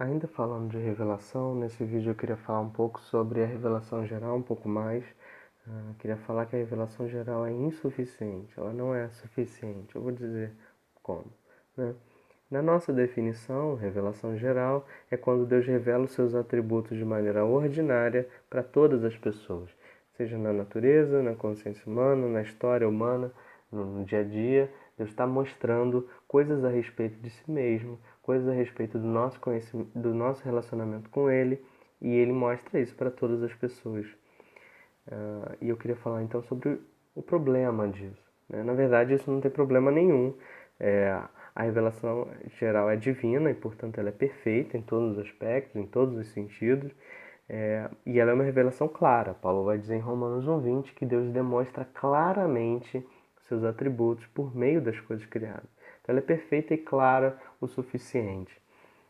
Ainda falando de revelação, nesse vídeo eu queria falar um pouco sobre a revelação geral, um pouco mais. Queria falar que a revelação geral é insuficiente, ela não é suficiente. Eu vou dizer como, né? Na nossa definição, revelação geral é quando Deus revela os seus atributos de maneira ordinária para todas as pessoas, seja na natureza, na consciência humana, na história humana, no dia a dia. Deus está mostrando coisas a respeito de si mesmo, coisas a respeito do nosso conhecimento, do nosso relacionamento com Ele, e Ele mostra isso para todas as pessoas. E eu queria falar então sobre o problema disso, né? Na verdade, isso não tem problema nenhum. A revelação geral é divina e, portanto, ela é perfeita em todos os aspectos, em todos os sentidos. E ela é uma revelação clara. Paulo vai dizer em Romanos 1,20 que Deus demonstra claramente seus atributos por meio das coisas criadas. Então, ela é perfeita e clara o suficiente.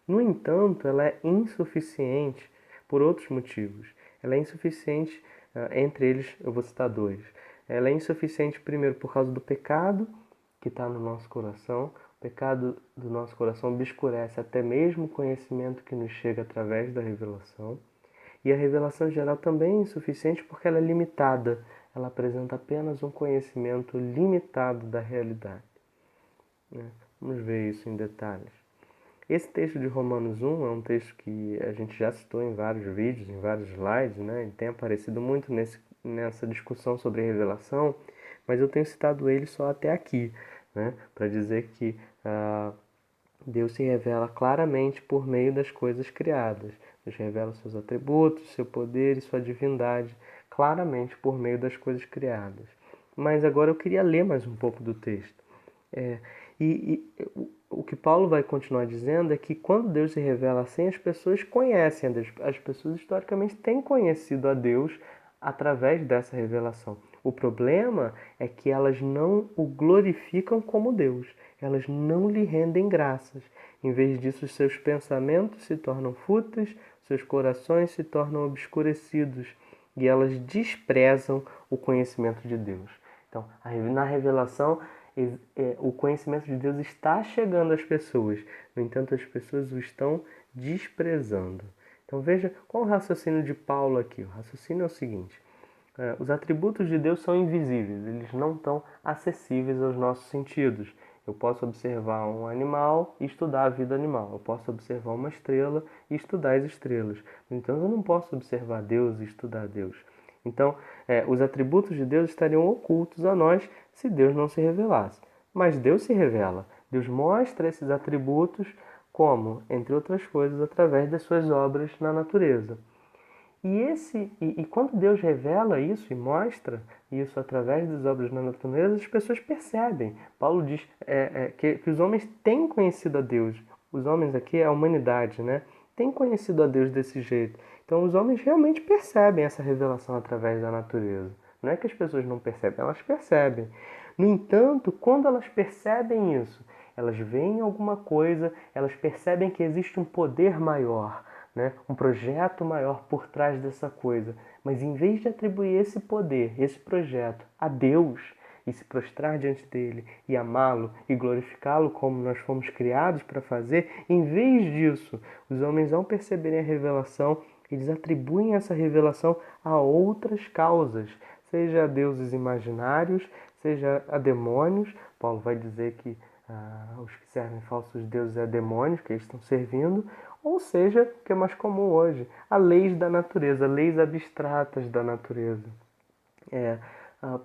No entanto, ela é insuficiente por outros motivos. Ela é insuficiente, entre eles eu vou citar dois. Ela é insuficiente, primeiro, por causa do pecado que está no nosso coração. O pecado do nosso coração obscurece até mesmo o conhecimento que nos chega através da revelação. E a revelação geral também é insuficiente porque ela é limitada. Ela apresenta apenas um conhecimento limitado da realidade, né? Vamos ver isso em detalhes. Esse texto de Romanos 1 é um texto que a gente já citou em vários vídeos, em vários slides, né? Ele tem aparecido muito nessa discussão sobre revelação, mas eu tenho citado ele só até aqui, né? Para dizer que Deus se revela claramente por meio das coisas criadas. Deus revela seus atributos, seu poder e sua divindade claramente por meio das coisas criadas. Mas agora eu queria ler mais um pouco do texto. É, o que Paulo vai continuar dizendo é que quando Deus se revela assim, as pessoas conhecem a Deus. As pessoas historicamente têm conhecido a Deus através dessa revelação. O problema é que elas não o glorificam como Deus. Elas não lhe rendem graças. Em vez disso, os seus pensamentos se tornam fúteis, seus corações se tornam obscurecidos e elas desprezam o conhecimento de Deus. Então, na revelação, o conhecimento de Deus está chegando às pessoas. No entanto, as pessoas o estão desprezando. Então veja qual é o raciocínio de Paulo aqui. O raciocínio é o seguinte: os atributos de Deus são invisíveis, eles não estão acessíveis aos nossos sentidos. Eu posso observar um animal e estudar a vida animal. Eu posso observar uma estrela e estudar as estrelas. Então eu não posso observar Deus e estudar Deus. Então, os atributos de Deus estariam ocultos a nós se Deus não se revelasse. Mas Deus se revela. Deus mostra esses atributos como, entre outras coisas, através das suas obras na natureza. E quando Deus revela isso e mostra isso através das obras na natureza, as pessoas percebem. Paulo diz que os homens têm conhecido a Deus. Os homens aqui é a humanidade, né? Têm conhecido a Deus desse jeito. Então os homens realmente percebem essa revelação através da natureza. Não é que as pessoas não percebem, elas percebem. No entanto, quando elas percebem isso, elas veem alguma coisa, elas percebem que existe um poder maior, né? Um projeto maior por trás dessa coisa. Mas em vez de atribuir esse poder, esse projeto a Deus e se prostrar diante dele e amá-lo e glorificá-lo como nós fomos criados para fazer, em vez disso, os homens, ao perceberem a revelação, eles atribuem essa revelação a outras causas, seja a deuses imaginários, seja a demônios. Paulo vai dizer que os que servem falsos deuses é demônios que eles estão servindo, ou seja, o que é mais comum hoje, a leis da natureza, leis abstratas da natureza.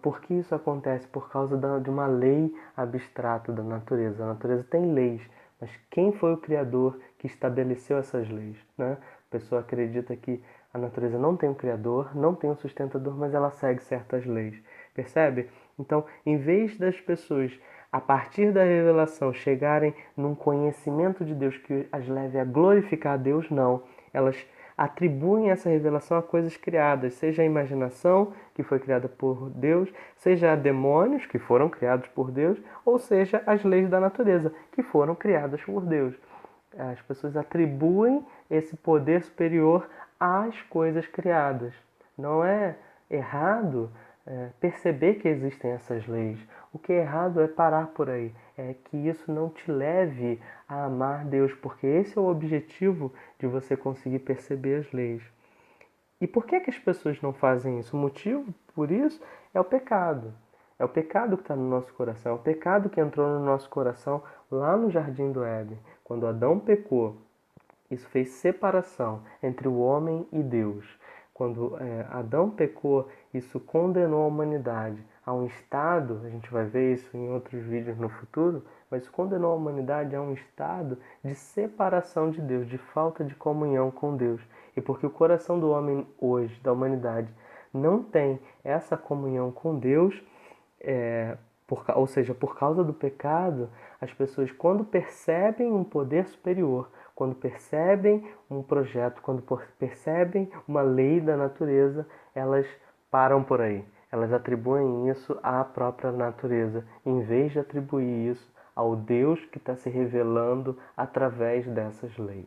Por que isso acontece? Por causa de uma lei abstrata da natureza. A natureza tem leis, mas quem foi o Criador que estabeleceu essas leis, né? A pessoa acredita que a natureza não tem um Criador, não tem um sustentador, mas ela segue certas leis. Percebe? Então, em vez das pessoas, a partir da revelação, chegarem num conhecimento de Deus que as leve a glorificar a Deus, não. Elas atribuem essa revelação a coisas criadas, seja a imaginação, que foi criada por Deus, seja a demônios, que foram criados por Deus, ou seja as leis da natureza, que foram criadas por Deus. As pessoas atribuem esse poder superior às coisas criadas. Não é errado perceber que existem essas leis. O que é errado é parar por aí. É que isso não te leve a amar Deus, porque esse é o objetivo de você conseguir perceber as leis. E por que as pessoas não fazem isso? O motivo por isso é o pecado. É o pecado que está no nosso coração. É o pecado que entrou no nosso coração lá no Jardim do Éden. Quando Adão pecou, isso fez separação entre o homem e Deus. Quando Adão pecou, isso condenou a humanidade a um estado, a gente vai ver isso em outros vídeos no futuro, mas condenou a humanidade a um estado de separação de Deus, de falta de comunhão com Deus. E porque o coração do homem hoje, da humanidade, não tem essa comunhão com Deus, ou seja, por causa do pecado, as pessoas, quando percebem um poder superior, quando percebem um projeto, quando percebem uma lei da natureza, elas param por aí. Elas atribuem isso à própria natureza, em vez de atribuir isso ao Deus que está se revelando através dessas leis.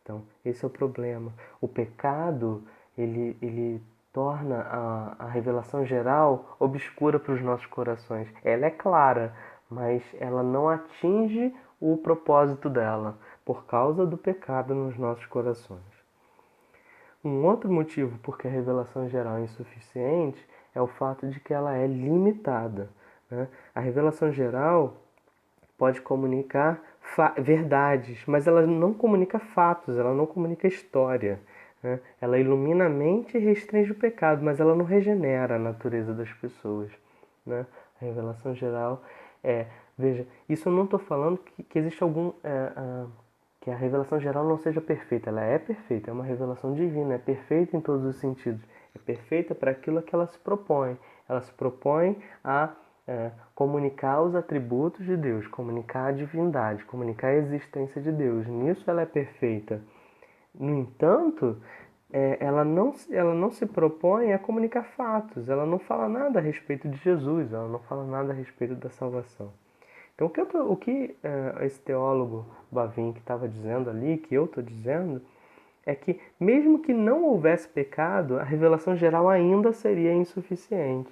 Então, esse é o problema. O pecado, ele torna a revelação geral obscura para os nossos corações. Ela é clara, mas ela não atinge o propósito dela, por causa do pecado nos nossos corações. Um outro motivo por que a revelação geral é insuficiente é o fato de que ela é limitada, né? A revelação geral pode comunicar verdades, mas ela não comunica fatos, ela não comunica história, né? Ela ilumina a mente e restringe o pecado, mas ela não regenera a natureza das pessoas, né? A revelação geral veja, isso eu não estou falando que existe que a revelação geral não seja perfeita. Ela é perfeita, é uma revelação divina, é perfeita em todos os sentidos. É perfeita para aquilo que ela se propõe. Ela se propõe a comunicar os atributos de Deus, comunicar a divindade, comunicar a existência de Deus. Nisso ela é perfeita. No entanto, ela não se propõe a comunicar fatos. Ela não fala nada a respeito de Jesus, ela não fala nada a respeito da salvação. Então, o que esse teólogo Bavinck estava dizendo ali, que eu estou dizendo, é que mesmo que não houvesse pecado, a revelação geral ainda seria insuficiente.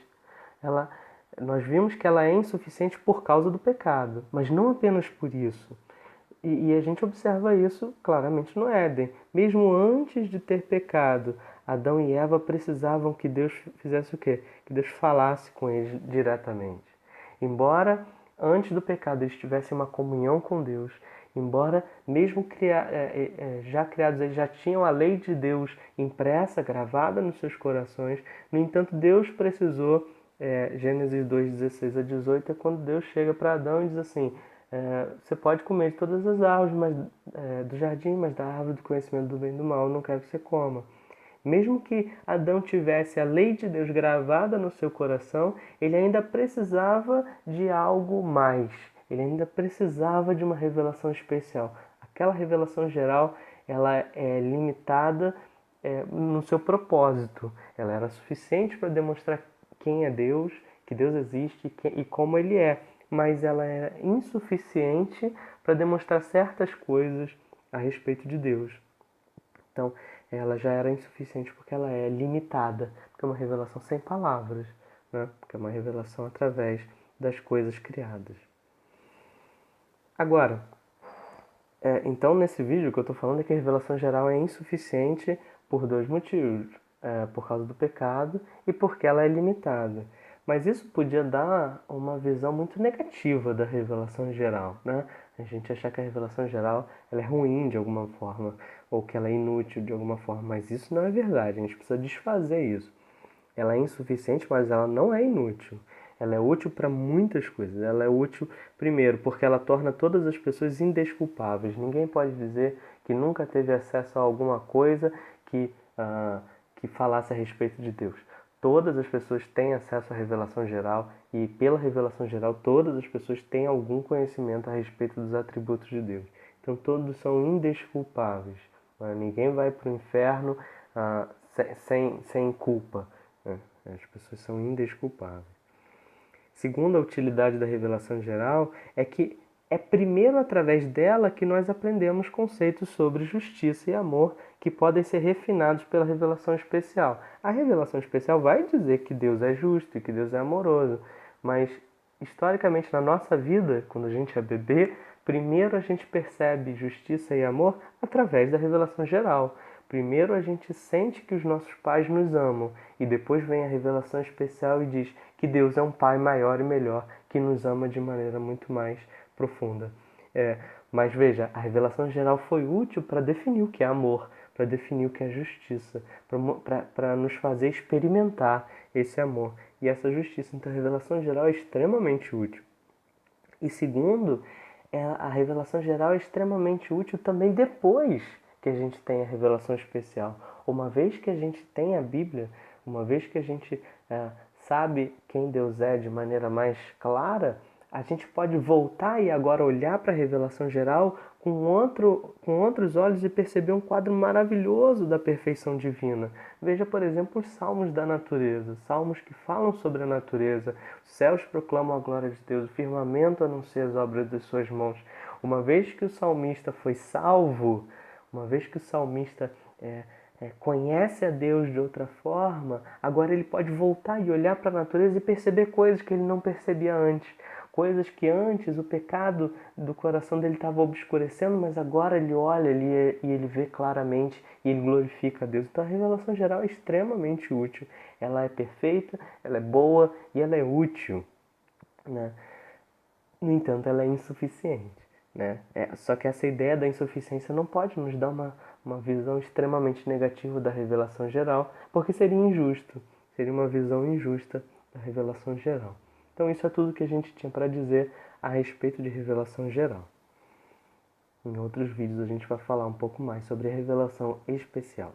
Nós vimos que ela é insuficiente por causa do pecado, mas não apenas por isso. E a gente observa isso claramente no Éden. Mesmo antes de ter pecado, Adão e Eva precisavam que Deus fizesse o quê? Que Deus falasse com eles diretamente. Embora antes do pecado eles tivessem uma comunhão com Deus, embora mesmo já criados eles já tinham a lei de Deus impressa, gravada nos seus corações, no entanto Deus precisou, Gênesis 2:16 a 18 é quando Deus chega para Adão e diz assim: você pode comer de todas as árvores do jardim, mas da árvore do conhecimento do bem e do mal eu não quero que você coma. Mesmo que Adão tivesse a lei de Deus gravada no seu coração, ele ainda precisava de algo mais. Ele ainda precisava de uma revelação especial. Aquela revelação geral, ela é limitada no seu propósito. Ela era suficiente para demonstrar quem é Deus, que Deus existe e como Ele é. Mas ela era insuficiente para demonstrar certas coisas a respeito de Deus. Então, ela já era insuficiente porque ela é limitada, porque é uma revelação sem palavras, né? Porque é uma revelação através das coisas criadas. Agora, então nesse vídeo o que eu estou falando é que a revelação geral é insuficiente por dois motivos. Por causa do pecado e porque ela é limitada. Mas isso podia dar uma visão muito negativa da revelação geral, né? A gente achar que a revelação geral ela é ruim de alguma forma, ou que ela é inútil de alguma forma, mas isso não é verdade, a gente precisa desfazer isso. Ela é insuficiente, mas ela não é inútil. Ela é útil para muitas coisas. Ela é útil, primeiro, porque ela torna todas as pessoas indesculpáveis. Ninguém pode dizer que nunca teve acesso a alguma coisa que falasse a respeito de Deus. Todas as pessoas têm acesso à revelação geral e, pela revelação geral, todas as pessoas têm algum conhecimento a respeito dos atributos de Deus. Então, todos são indesculpáveis. Ninguém vai para o inferno sem culpa. As pessoas são indesculpáveis. Segunda utilidade da revelação geral é que é primeiro através dela que nós aprendemos conceitos sobre justiça e amor que podem ser refinados pela revelação especial. A revelação especial vai dizer que Deus é justo e que Deus é amoroso, mas historicamente na nossa vida, quando a gente é bebê, primeiro a gente percebe justiça e amor através da revelação geral. Primeiro a gente sente que os nossos pais nos amam e depois vem a revelação especial e diz que Deus é um pai maior e melhor que nos ama de maneira muito mais profunda. Mas veja, a revelação geral foi útil para definir o que é amor, para definir o que é justiça, para nos fazer experimentar esse amor e essa justiça. Então a revelação geral é extremamente útil. E segundo, a revelação geral é extremamente útil também depois que a gente tem a revelação especial. Uma vez que a gente tem a Bíblia, uma vez que a gente sabe quem Deus é de maneira mais clara, a gente pode voltar e agora olhar para a revelação geral com outros olhos e perceber um quadro maravilhoso da perfeição divina. Veja, por exemplo, os salmos da natureza, salmos que falam sobre a natureza. Os céus proclamam a glória de Deus, o firmamento anuncia as obras de suas mãos. Uma vez que o salmista foi salvo, uma vez que o salmista conhece a Deus de outra forma, agora ele pode voltar e olhar para a natureza e perceber coisas que ele não percebia antes. Coisas que antes o pecado do coração dele estava obscurecendo, mas agora ele olha e ele vê claramente e ele glorifica a Deus. Então a revelação geral é extremamente útil. Ela é perfeita, ela é boa e ela é útil, né? No entanto, ela é insuficiente, né? Só que essa ideia da insuficiência não pode nos dar uma visão extremamente negativa da revelação geral, porque seria injusto, seria uma visão injusta da revelação geral. Então isso é tudo que a gente tinha para dizer a respeito de revelação geral. Em outros vídeos a gente vai falar um pouco mais sobre a revelação especial.